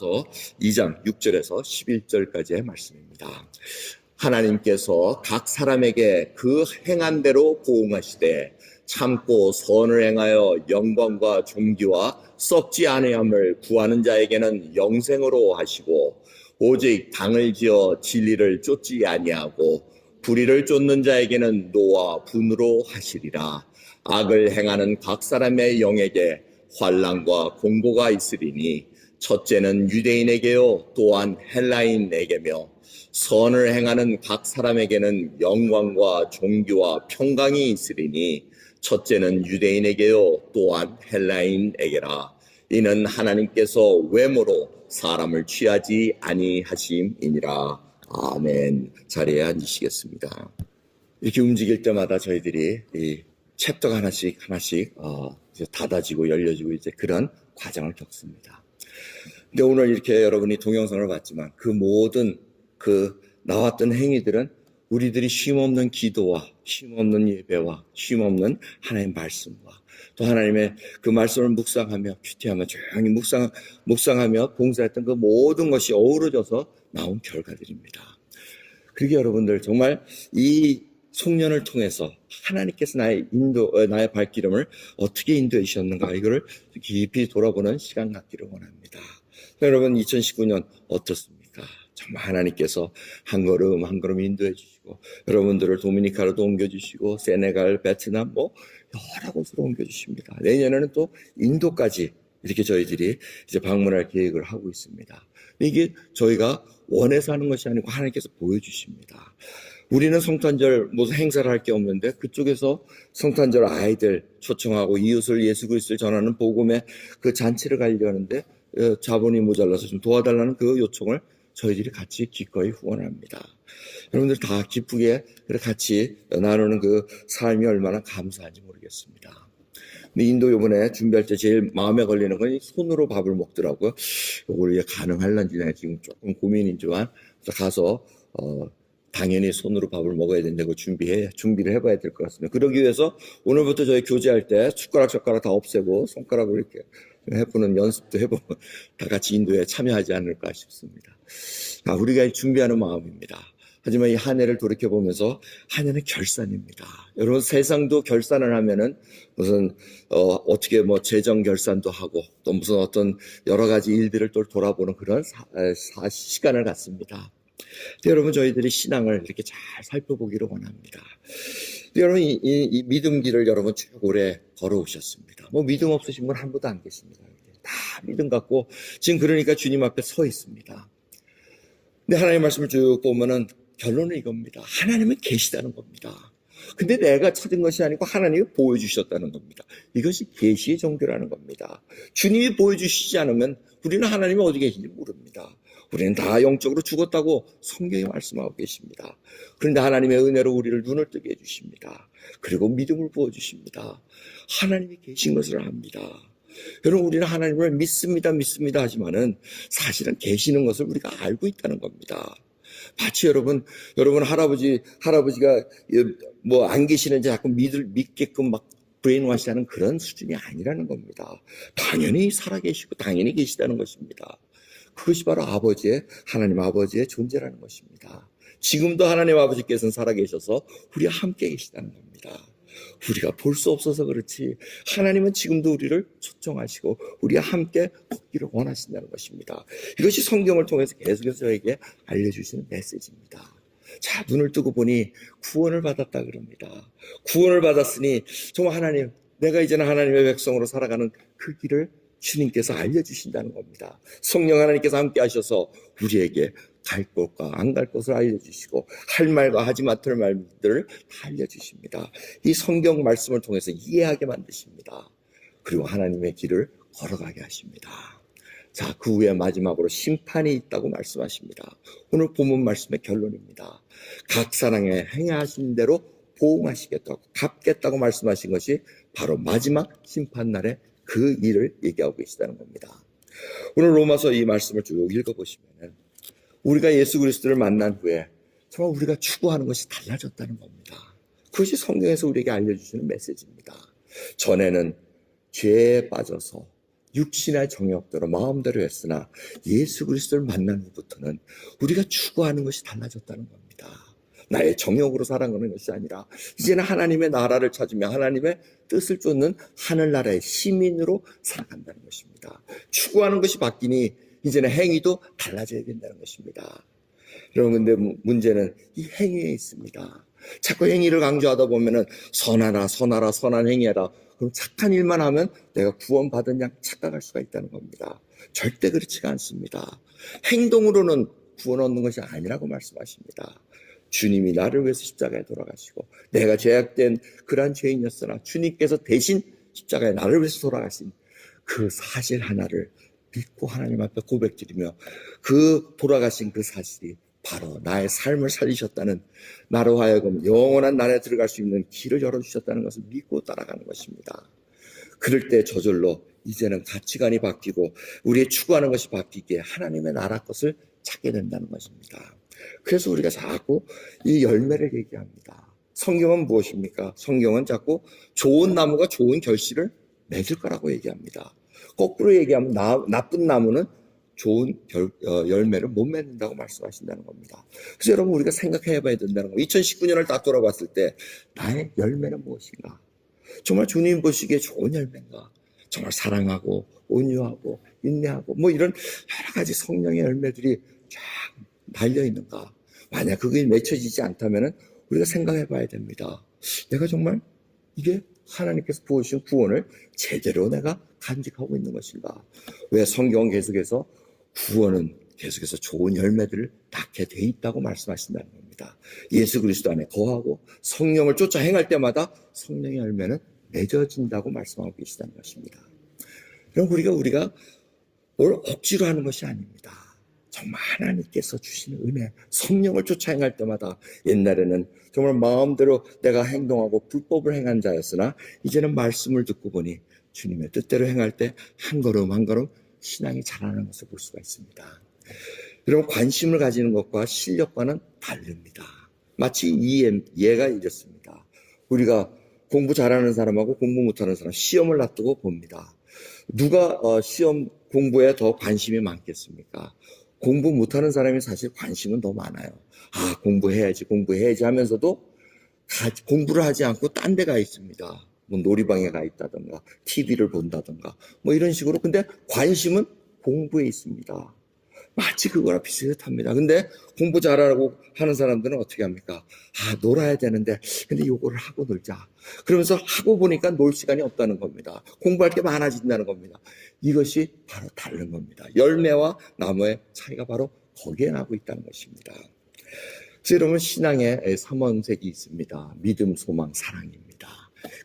로마서 2장 6절에서 11절까지의 말씀입니다. 하나님께서 각 사람에게 그 행한 대로 보응하시되 참고 선을 행하여 영광과 존귀와 썩지 아니함을 구하는 자에게는 영생으로 하시고 오직 당을 지어 진리를 쫓지 아니하고 불의를 쫓는 자에게는 노와 분으로 하시리라. 악을 행하는 각 사람의 영에게 환난과 공고가 있으리니 첫째는 유대인에게요 또한 헬라인에게며 선을 행하는 각 사람에게는 영광과 존귀와 평강이 있으리니 첫째는 유대인에게요 또한 헬라인에게라. 이는 하나님께서 외모로 사람을 취하지 아니하심이니라. 아멘. 자리에 앉으시겠습니다. 이렇게 움직일 때마다 저희들이 이 챕터가 하나씩 이제 닫아지고 열려지고 이제 그런 과정을 겪습니다. 근데 오늘 이렇게 여러분이 동영상을 봤지만 그 모든 나왔던 행위들은 우리들이 쉼없는 기도와 쉼없는 예배와 쉼없는 하나님의 말씀과 또 하나님의 그 말씀을 묵상하며 큐티하며 조용히 묵상하며 봉사했던 그 모든 것이 어우러져서 나온 결과들입니다. 그러게 여러분들 정말 이 송년을 통해서 하나님께서 나의 발걸음을 어떻게 인도해 주셨는가 이거를 깊이 돌아보는 시간 갖기를 원합니다. 여러분 2019년 어떻습니까? 정말 하나님께서 한 걸음 한 걸음 인도해 주시고 여러분들을 도미니카로도 옮겨주시고 세네갈, 베트남 여러 곳으로 옮겨주십니다. 내년에는 또 인도까지 이렇게 저희들이 이제 방문할 계획을 하고 있습니다. 이게 저희가 원해서 하는 것이 아니고 하나님께서 보여주십니다. 우리는 성탄절 무슨 행사를 할 게 없는데 그쪽에서 성탄절 아이들 초청하고 이웃을 예수 그리스도를 전하는 복음의 그 잔치를 가려는데 자본이 모자라서 좀 도와달라는 그 요청을 저희들이 같이 기꺼이 후원합니다. 여러분들 다 기쁘게 같이 나누는 그 삶이 얼마나 감사한지 모르겠습니다. 근데 인도 이번에 준비할 때 제일 마음에 걸리는 건 손으로 밥을 먹더라고요. 이걸 가능할런지 지금 조금 고민이지만 가서 당연히 손으로 밥을 먹어야 된다고 준비를 해봐야 될 것 같습니다. 그러기 위해서 오늘부터 저희 교제할 때 숟가락 다 없애고 손가락으로 이렇게 해보는 연습도 해보면 다 같이 인도에 참여하지 않을까 싶습니다. 우리가 준비하는 마음입니다. 하지만 이 한 해를 돌이켜보면서 한 해는 결산입니다. 여러분 세상도 결산을 하면은 무슨 어떻게 재정 결산도 하고 또 무슨 어떤 여러 가지 일들을 또 돌아보는 그런 시간을 갖습니다. 여러분 저희들이 신앙을 이렇게 잘 살펴보기를 원합니다. 여러분 이 믿음길을 여러분 쭉 오래 걸어오셨습니다. 믿음 없으신 분 한 분도 안 계십니다. 다 믿음 갖고 지금 그러니까 주님 앞에 서 있습니다. 근데 하나님의 말씀을 쭉 보면은 결론은 이겁니다. 하나님은 계시다는 겁니다. 근데 내가 찾은 것이 아니고 하나님이 보여주셨다는 겁니다. 이것이 계시의 종교라는 겁니다. 주님이 보여주시지 않으면 우리는 하나님이 어디 계신지 모릅니다. 우리는 다 영적으로 죽었다고 성경이 말씀하고 계십니다. 그런데 하나님의 은혜로 우리를 눈을 뜨게 해주십니다. 그리고 믿음을 부어주십니다. 하나님이 계신 것을 압니다. 여러분 우리는 하나님을 믿습니다 하지만은 사실은 계시는 것을 우리가 알고 있다는 겁니다. 마치 여러분 할아버지가 안 계시는지 자꾸 믿게끔 막 브레인워시하는 그런 수준이 아니라는 겁니다. 당연히 살아계시고 당연히 계시다는 것입니다. 그것이 바로 하나님 아버지의 존재라는 것입니다. 지금도 하나님 아버지께서는 살아계셔서 우리와 함께 계시다는 겁니다. 우리가 볼 수 없어서 그렇지 하나님은 지금도 우리를 초청하시고 우리와 함께 걷기를 원하신다는 것입니다. 이것이 성경을 통해서 계속해서 저에게 알려주시는 메시지입니다. 자, 눈을 뜨고 보니 구원을 받았다 그럽니다. 구원을 받았으니 정말 하나님, 내가 이제는 하나님의 백성으로 살아가는 그 길을 주님께서 알려주신다는 겁니다. 성령 하나님께서 함께 하셔서 우리에게 갈 곳과 안 갈 곳을 알려주시고 할 말과 하지 못할 말들을 다 알려주십니다. 이 성경 말씀을 통해서 이해하게 만드십니다. 그리고 하나님의 길을 걸어가게 하십니다. 자, 그 후에 마지막으로 심판이 있다고 말씀하십니다. 오늘 본문 말씀의 결론입니다. 각 사람의 행하신 대로 보응하시겠다고 갚겠다고 말씀하신 것이 바로 마지막 심판날에 그 일을 얘기하고 계시다는 겁니다. 오늘 로마서 이 말씀을 쭉 읽어보시면 우리가 예수 그리스도를 만난 후에 정말 우리가 추구하는 것이 달라졌다는 겁니다. 그것이 성경에서 우리에게 알려주시는 메시지입니다. 전에는 죄에 빠져서 육신의 정욕대로 마음대로 했으나 예수 그리스도를 만난 후부터는 우리가 추구하는 것이 달라졌다는 겁니다. 나의 정욕으로 살아가는 것이 아니라 이제는 하나님의 나라를 찾으며 하나님의 뜻을 쫓는 하늘나라의 시민으로 살아간다는 것입니다. 추구하는 것이 바뀌니 이제는 행위도 달라져야 된다는 것입니다. 여러분, 근데 문제는 이 행위에 있습니다. 자꾸 행위를 강조하다 보면은 선하라, 선한 행위하라. 그럼 착한 일만 하면 내가 구원받은 양 착각할 수가 있다는 겁니다. 절대 그렇지가 않습니다. 행동으로는 구원 얻는 것이 아니라고 말씀하십니다. 주님이 나를 위해서 십자가에 돌아가시고 내가 죄악된 그러한 죄인이었으나 주님께서 대신 십자가에 나를 위해서 돌아가신 그 사실 하나를 믿고 하나님 앞에 고백드리며 그 돌아가신 그 사실이 바로 나의 삶을 살리셨다는, 나로 하여금 영원한 나라에 들어갈 수 있는 길을 열어주셨다는 것을 믿고 따라가는 것입니다. 그럴 때 저절로 이제는 가치관이 바뀌고 우리의 추구하는 것이 바뀌기에 하나님의 나라 것을 찾게 된다는 것입니다. 그래서 우리가 자꾸 이 열매를 얘기합니다. 성경은 무엇입니까? 성경은 자꾸 좋은 나무가 좋은 결실을 맺을 거라고 얘기합니다. 거꾸로 얘기하면 나쁜 나무는 좋은 열매를 못 맺는다고 말씀하신다는 겁니다. 그래서 여러분, 우리가 생각해 봐야 된다는 겁니다. 2019년을 딱 돌아봤을 때 나의 열매는 무엇인가? 정말 주님 보시기에 좋은 열매인가? 정말 사랑하고 온유하고 인내하고 뭐 이런 여러 가지 성령의 열매들이 쫙 달려있는가? 만약 그게 맺혀지지 않다면 우리가 생각해 봐야 됩니다. 내가 정말 이게 하나님께서 부어주신 구원을 제대로 내가 간직하고 있는 것인가? 왜 성경은 계속해서 구원은 계속해서 좋은 열매들을 낳게 돼 있다고 말씀하신다는 겁니다. 예수 그리스도 안에 거하고 성령을 쫓아 행할 때마다 성령의 열매는 맺어진다고 말씀하고 계시다는 것입니다. 그럼 우리가 뭘 억지로 하는 것이 아닙니다. 정말 하나님께서 주시는 은혜, 성령을 쫓아 행할 때마다, 옛날에는 정말 마음대로 내가 행동하고 불법을 행한 자였으나 이제는 말씀을 듣고 보니 주님의 뜻대로 행할 때 한 걸음 한 걸음 신앙이 자라는 것을 볼 수가 있습니다. 여러분, 관심을 가지는 것과 실력과는 다릅니다. 마치 이 예가 이렇습니다. 우리가 공부 잘하는 사람하고 공부 못하는 사람 시험을 놔두고 봅니다. 누가 시험 공부에 더 관심이 많겠습니까? 공부 못하는 사람이 사실 관심은 더 많아요. 공부해야지 하면서도 공부를 하지 않고 딴 데 가 있습니다. 뭐 놀이방에 가 있다든가 TV를 본다든가 뭐 이런 식으로. 근데 관심은 공부에 있습니다. 마치 그거랑 비슷합니다. 근데 공부 잘하고 하는 사람들은 어떻게 합니까? 놀아야 되는데 근데 요거를 하고 놀자. 그러면서 하고 보니까 놀 시간이 없다는 겁니다. 공부할 게 많아진다는 겁니다. 이것이 바로 다른 겁니다. 열매와 나무의 차이가 바로 거기에 나고 있다는 것입니다. 그래서 여러분, 신앙에 3원색이 있습니다. 믿음, 소망, 사랑입니다.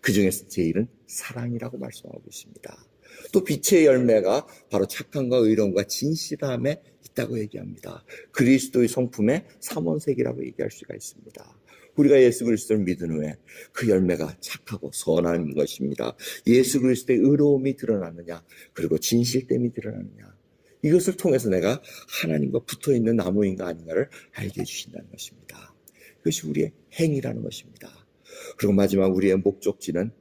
그 중에서 제일은 사랑이라고 말씀하고 있습니다. 또 빛의 열매가 바로 착함과 의로움과 진실함에 있다고 얘기합니다. 그리스도의 성품의 3원색이라고 얘기할 수가 있습니다. 우리가 예수 그리스도를 믿은 후에 그 열매가 착하고 선한 것입니다. 예수 그리스도의 의로움이 드러나느냐, 그리고 진실됨이 드러나느냐, 이것을 통해서 내가 하나님과 붙어있는 나무인가 아닌가를 알게 해주신다는 것입니다. 이것이 우리의 행위라는 것입니다. 그리고 마지막 우리의 목적지는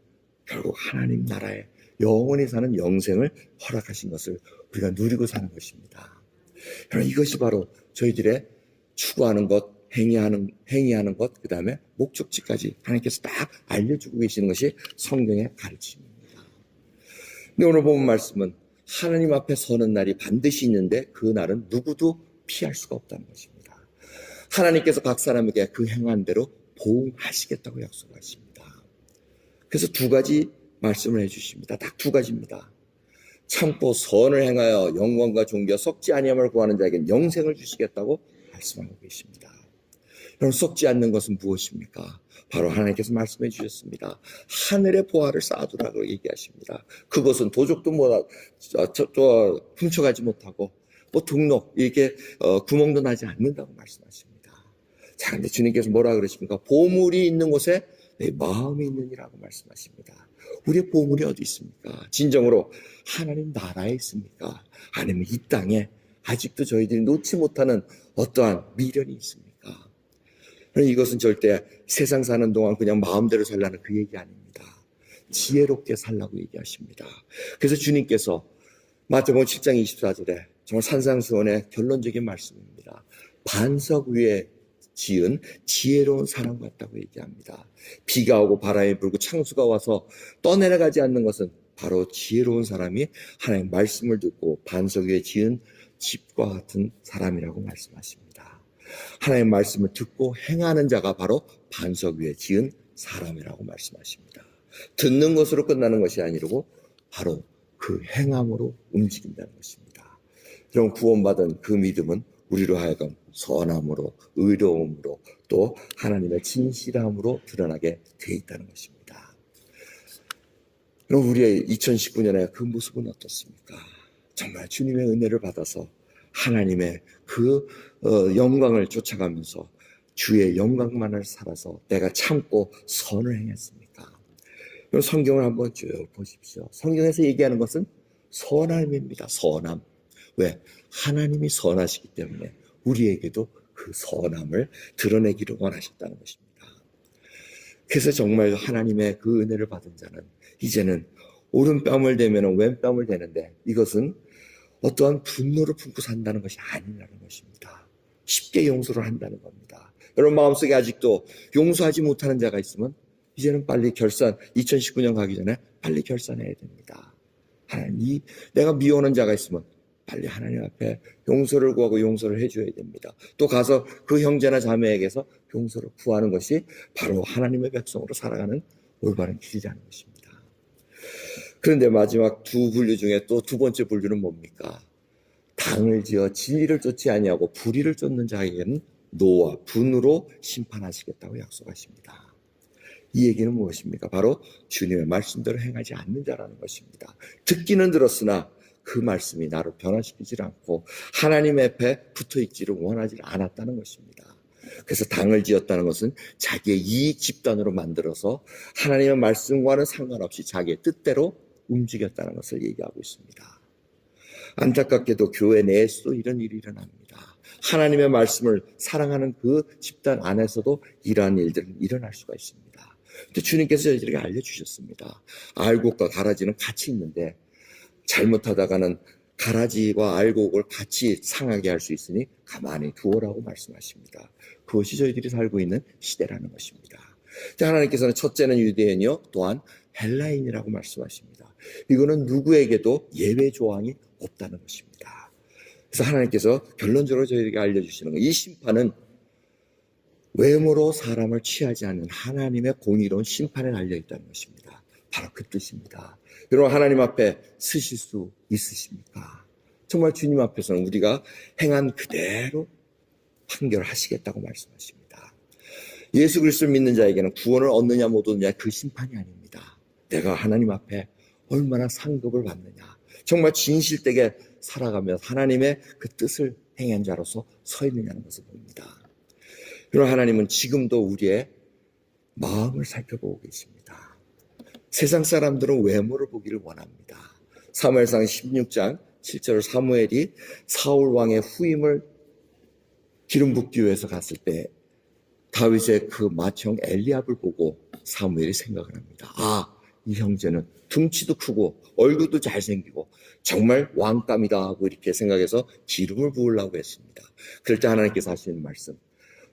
결국 하나님 나라에 영원히 사는 영생을 허락하신 것을 우리가 누리고 사는 것입니다. 여러분, 이것이 바로 저희들의 추구하는 것, 행위하는 것, 그 다음에 목적지까지 하나님께서 딱 알려주고 계시는 것이 성경의 가르침입니다. 근데 오늘 본 말씀은 하나님 앞에 서는 날이 반드시 있는데 그 날은 누구도 피할 수가 없다는 것입니다. 하나님께서 각 사람에게 그 행한 대로 보응하시겠다고 약속하십니다. 그래서 두 가지 말씀을 해주십니다. 딱 두 가지입니다. 참고 선을 행하여 영광과 존귀와 썩지 아니함을 구하는 자에게는 영생을 주시겠다고 말씀하고 계십니다. 여러분, 썩지 않는 것은 무엇입니까? 바로 하나님께서 말씀해 주셨습니다. 하늘의 보화를 쌓아두라고 얘기하십니다. 그것은 도적도 훔쳐가지 못하고 등록 이렇게 구멍도 나지 않는다고 말씀하십니다. 자, 근데 주님께서 뭐라 그러십니까? 보물이 있는 곳에 내 마음이 있느니라고 말씀하십니다. 우리의 보물이 어디 있습니까? 진정으로 하나님 나라에 있습니까? 아니면 이 땅에 아직도 저희들이 놓지 못하는 어떠한 미련이 있습니까? 이것은 절대 세상 사는 동안 그냥 마음대로 살라는 그 얘기 아닙니다. 지혜롭게 살라고 얘기하십니다. 그래서 주님께서 마태복음 7장 24절에 정말 산상수훈의 결론적인 말씀입니다. 반석 위에 지은 지혜로운 사람 같다고 얘기합니다. 비가 오고 바람이 불고 창수가 와서 떠내려가지 않는 것은 바로 지혜로운 사람이 하나님의 말씀을 듣고 반석 위에 지은 집과 같은 사람이라고 말씀하십니다. 하나님의 말씀을 듣고 행하는 자가 바로 반석 위에 지은 사람이라고 말씀하십니다. 듣는 것으로 끝나는 것이 아니고 바로 그 행함으로 움직인다는 것입니다. 여러분, 구원받은 그 믿음은 우리로 하여금 선함으로, 의로움으로, 또 하나님의 진실함으로 드러나게 되어 있다는 것입니다. 그럼 우리의 2019년의 그 모습은 어떻습니까? 정말 주님의 은혜를 받아서 하나님의 그 영광을 쫓아가면서 주의 영광만을 살아서 내가 참고 선을 행했습니까? 그럼 성경을 한번 쭉 보십시오. 성경에서 얘기하는 것은 선함입니다. 선함. 왜? 하나님이 선하시기 때문에 우리에게도 그 선함을 드러내기를 원하셨다는 것입니다. 그래서 정말 하나님의 그 은혜를 받은 자는 이제는 오른뺨을 대면 왼뺨을 대는데 이것은 어떠한 분노를 품고 산다는 것이 아니라는 것입니다. 쉽게 용서를 한다는 겁니다. 여러분 마음속에 아직도 용서하지 못하는 자가 있으면 이제는 빨리 2019년 가기 전에 빨리 결산해야 됩니다. 하나님, 내가 미워하는 자가 있으면 빨리 하나님 앞에 용서를 구하고 용서를 해줘야 됩니다. 또 가서 그 형제나 자매에게서 용서를 구하는 것이 바로 하나님의 백성으로 살아가는 올바른 길이라는 것입니다. 그런데 마지막 두 분류 중에 또 두 번째 분류는 뭡니까? 당을 지어 진리를 쫓지 아니하고 불의를 쫓는 자에게는 노와 분으로 심판하시겠다고 약속하십니다. 이 얘기는 무엇입니까? 바로 주님의 말씀대로 행하지 않는 자라는 것입니다. 듣기는 들었으나 그 말씀이 나를 변화시키지 않고 하나님 앞에 붙어있지를 원하지 않았다는 것입니다. 그래서 당을 지었다는 것은 자기의 이익 집단으로 만들어서 하나님의 말씀과는 상관없이 자기의 뜻대로 움직였다는 것을 얘기하고 있습니다. 안타깝게도 교회 내에서도 이런 일이 일어납니다. 하나님의 말씀을 사랑하는 그 집단 안에서도 이러한 일들은 일어날 수가 있습니다. 근데 주님께서 저희들에게 알려주셨습니다. 알곡과 가라지는 같이 있는데 잘못하다가는 가라지와 알곡을 같이 상하게 할 수 있으니 가만히 두어라고 말씀하십니다. 그것이 저희들이 살고 있는 시대라는 것입니다. 하나님께서는 첫째는 유대인이요 또한 헬라인이라고 말씀하십니다. 이거는 누구에게도 예외 조항이 없다는 것입니다. 그래서 하나님께서 결론적으로 저희에게 알려주시는 것, 이 심판은 외모로 사람을 취하지 않는 하나님의 공의로운 심판에 달려있다는 것입니다. 바로 그 뜻입니다. 여러분 하나님 앞에 서실 수 있으십니까? 정말 주님 앞에서는 우리가 행한 그대로 판결하시겠다고 말씀하십니다. 예수 그리스도를 믿는 자에게는 구원을 얻느냐 못 얻느냐 그 심판이 아닙니다. 내가 하나님 앞에 얼마나 상급을 받느냐, 정말 진실되게 살아가며 하나님의 그 뜻을 행한 자로서 서 있느냐는 것을 봅니다. 그럼 하나님은 지금도 우리의 마음을 살펴보고 계십니다. 세상 사람들은 외모를 보기를 원합니다. 사무엘상 16장 7절 사무엘이 사울 왕의 후임을 기름 붓기 위해서 갔을 때 다윗의 그 맏형 엘리압을 보고 사무엘이 생각을 합니다. 아, 이 형제는 등치도 크고 얼굴도 잘생기고 정말 왕감이다 하고 이렇게 생각해서 기름을 부으려고 했습니다. 그럴 때 하나님께서 하시는 말씀,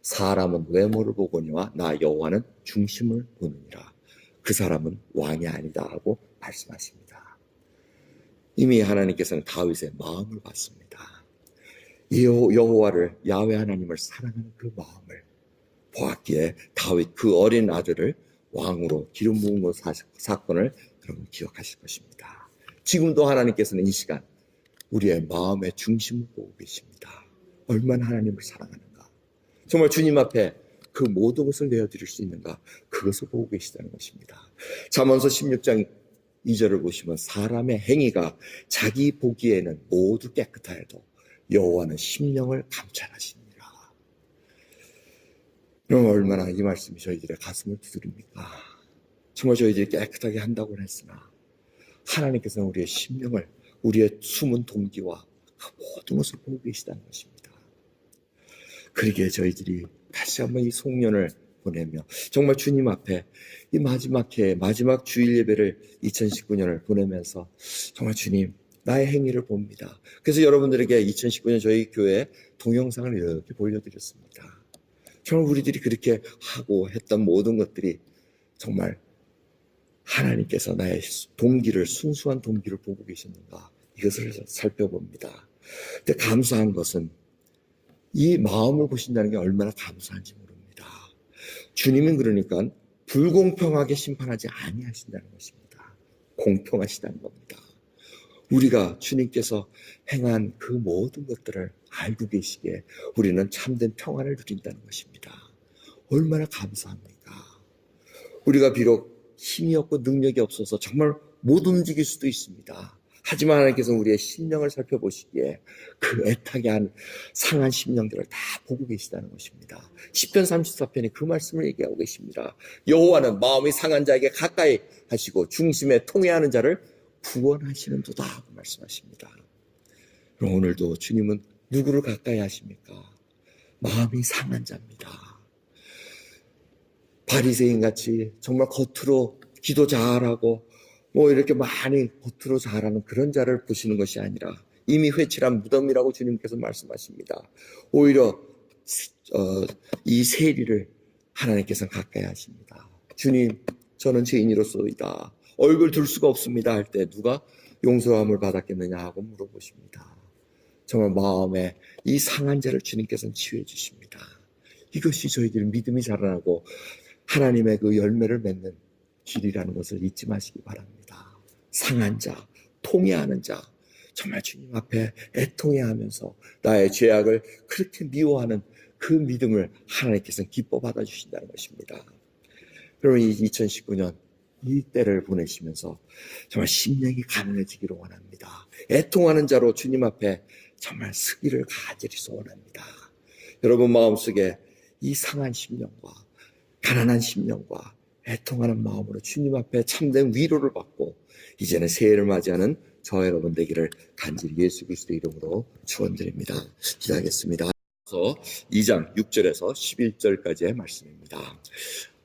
사람은 외모를 보거니와 나 여호와는 중심을 보느니라. 그 사람은 왕이 아니다 하고 말씀하십니다. 이미 하나님께서는 다윗의 마음을 봤습니다. 여호와를, 야훼 하나님을 사랑하는 그 마음을 보았기에 다윗 그 어린 아들을 왕으로 기름 부은 것 사건을 여러분 기억하실 것입니다. 지금도 하나님께서는 이 시간 우리의 마음의 중심을 보고 계십니다. 얼마나 하나님을 사랑하는가, 정말 주님 앞에 그 모든 것을 내어드릴 수 있는가, 그것을 보고 계시다는 것입니다. 잠언서 16장 2절을 보시면 사람의 행위가 자기 보기에는 모두 깨끗하여도 여호와는 심령을 감찰하시니라. 그럼 얼마나 이 말씀이 저희들의 가슴을 두드립니까? 정말 저희들이 깨끗하게 한다고 했으나 하나님께서는 우리의 심령을, 우리의 숨은 동기와 그 모든 것을 보고 계시다는 것입니다. 그러기에 저희들이 다시 한번 이 송년을 보내며 정말 주님 앞에 이 마지막 해, 마지막 주일 예배를 2019년을 보내면서 정말 주님, 나의 행위를 봅니다. 그래서 여러분들에게 2019년 저희 교회 동영상을 이렇게 보여드렸습니다. 정말 우리들이 그렇게 하고 했던 모든 것들이 정말 하나님께서 나의 동기를, 순수한 동기를 보고 계셨는가, 이것을 살펴봅니다. 근데 감사한 것은 이 마음을 보신다는 게 얼마나 감사한지 모릅니다. 주님은 그러니까 불공평하게 심판하지 아니하신다는 것입니다. 공평하시다는 겁니다. 우리가 주님께서 행한 그 모든 것들을 알고 계시기에 우리는 참된 평안을 누린다는 것입니다. 얼마나 감사합니까? 우리가 비록 힘이 없고 능력이 없어서 정말 못 움직일 수도 있습니다. 하지만 하나님께서 우리의 심령을 살펴보시기에 그 애타게 한 상한 심령들을 다 보고 계시다는 것입니다. 시편 34편에 그 말씀을 얘기하고 계십니다. 여호와는 마음이 상한 자에게 가까이 하시고 중심에 통회하는 자를 구원하시는도다 하고 말씀하십니다. 그럼 오늘도 주님은 누구를 가까이 하십니까? 마음이 상한 자입니다. 바리새인같이 정말 겉으로 기도 잘하고 이렇게 많이 겉으로 잘하는 그런 자를 보시는 것이 아니라 이미 회칠한 무덤이라고 주님께서 말씀하십니다. 오히려 이 세리를 하나님께서는 가까이 하십니다. 주님, 저는 죄인이로소이다. 얼굴 들 수가 없습니다 할 때 누가 용서함을 받았겠느냐 하고 물어보십니다. 정말 마음에 이 상한 자를 주님께서는 치유해 주십니다. 이것이 저희들 믿음이 자라나고 하나님의 그 열매를 맺는 길이라는 것을 잊지 마시기 바랍니다. 상한 자, 통회하는 자, 정말 주님 앞에 애통해하면서 나의 죄악을 그렇게 미워하는 그 믿음을 하나님께서는 기뻐 받아주신다는 것입니다. 그러면 이 2019년 이 때를 보내시면서 정말 심령이 가난해지기를 원합니다. 애통하는 자로 주님 앞에 정말 서기를 가지리 소원합니다. 여러분 마음속에 이 상한 심령과 가난한 심령과 애통하는 마음으로 주님 앞에 참된 위로를 받고 이제는 새해를 맞이하는 저 여러분 되기를 간절히 예수 그리스도 이름으로 축원드립니다. 기도하겠습니다. 2장 6절에서 11절까지의 말씀입니다.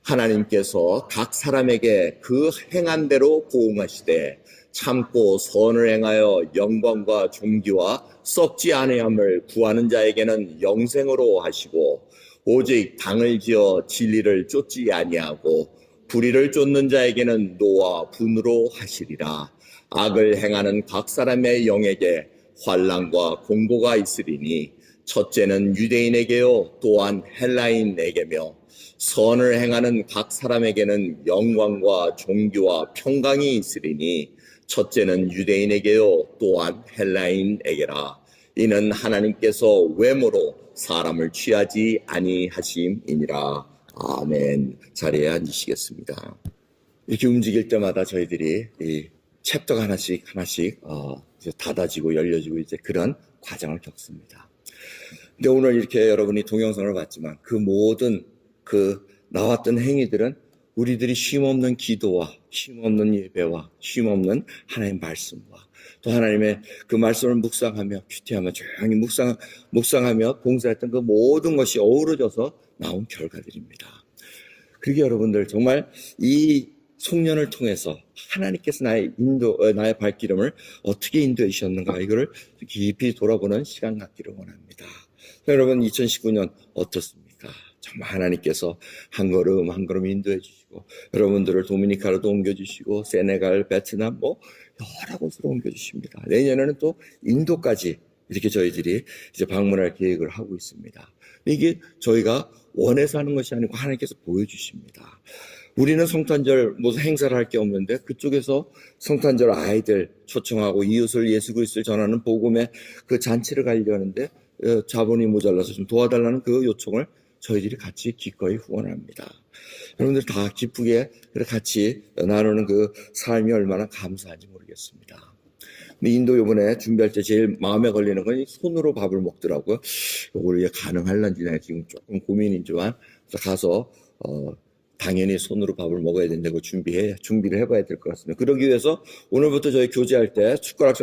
하나님께서 각 사람에게 그 행한 대로 보응하시되 참고 선을 행하여 영광과 존귀와 썩지 아니함을 구하는 자에게는 영생으로 하시고 오직 당을 지어 진리를 쫓지 아니하고 불의를 쫓는 자에게는 노와 분으로 하시리라. 악을 행하는 각 사람의 영에게 환난과 공고가 있으리니 첫째는 유대인에게요 또한 헬라인에게며 선을 행하는 각 사람에게는 영광과 존귀와 평강이 있으리니 첫째는 유대인에게요 또한 헬라인에게라. 이는 하나님께서 외모로 사람을 취하지 아니하심이니라. 아멘. 자리에 앉으시겠습니다. 이렇게 움직일 때마다 저희들이 이 챕터가 하나씩 이제 닫아지고 열려지고 이제 그런 과정을 겪습니다. 근데 오늘 이렇게 여러분이 동영상을 봤지만 그 모든 나왔던 행위들은 우리들이 쉼없는 기도와 쉼없는 예배와 쉼없는 하나님의 말씀과 또 하나님의 그 말씀을 묵상하며 큐티하며 조용히 묵상하며 봉사했던 그 모든 것이 어우러져서 나온 결과들입니다. 그러게 여러분들 정말 이 송년을 통해서 하나님께서 나의 발걸음을 어떻게 인도해 주셨는가 이거를 깊이 돌아보는 시간 갖기를 원합니다. 여러분 2019년 어떻습니까? 정말 하나님께서 한 걸음 한 걸음 인도해 주시고 여러분들을 도미니카로도 옮겨주시고 세네갈, 베트남 여러 곳으로 옮겨주십니다. 내년에는 또 인도까지 이렇게 저희들이 이제 방문할 계획을 하고 있습니다. 이게 저희가 원해서 하는 것이 아니고 하나님께서 보여주십니다. 우리는 성탄절 무슨 행사를 할 게 없는데 그쪽에서 성탄절 아이들 초청하고 이웃을 예수 그리스도를 전하는 복음의 그 잔치를 가려는데 자본이 모자라서 좀 도와달라는 그 요청을 저희들이 같이 기꺼이 후원합니다. 여러분들 다 기쁘게 같이 나누는 그 삶이 얼마나 감사한지 모르겠습니다. 근데 인도 이번에 준비할 때 제일 마음에 걸리는 건 손으로 밥을 먹더라고요. 이걸 가능할런지 지금 조금 고민이지만 가서 당연히 손으로 밥을 먹어야 된다고 준비를 해봐야 될 것 같습니다. 그러기 위해서 오늘부터 저희 교제할 때 숟가락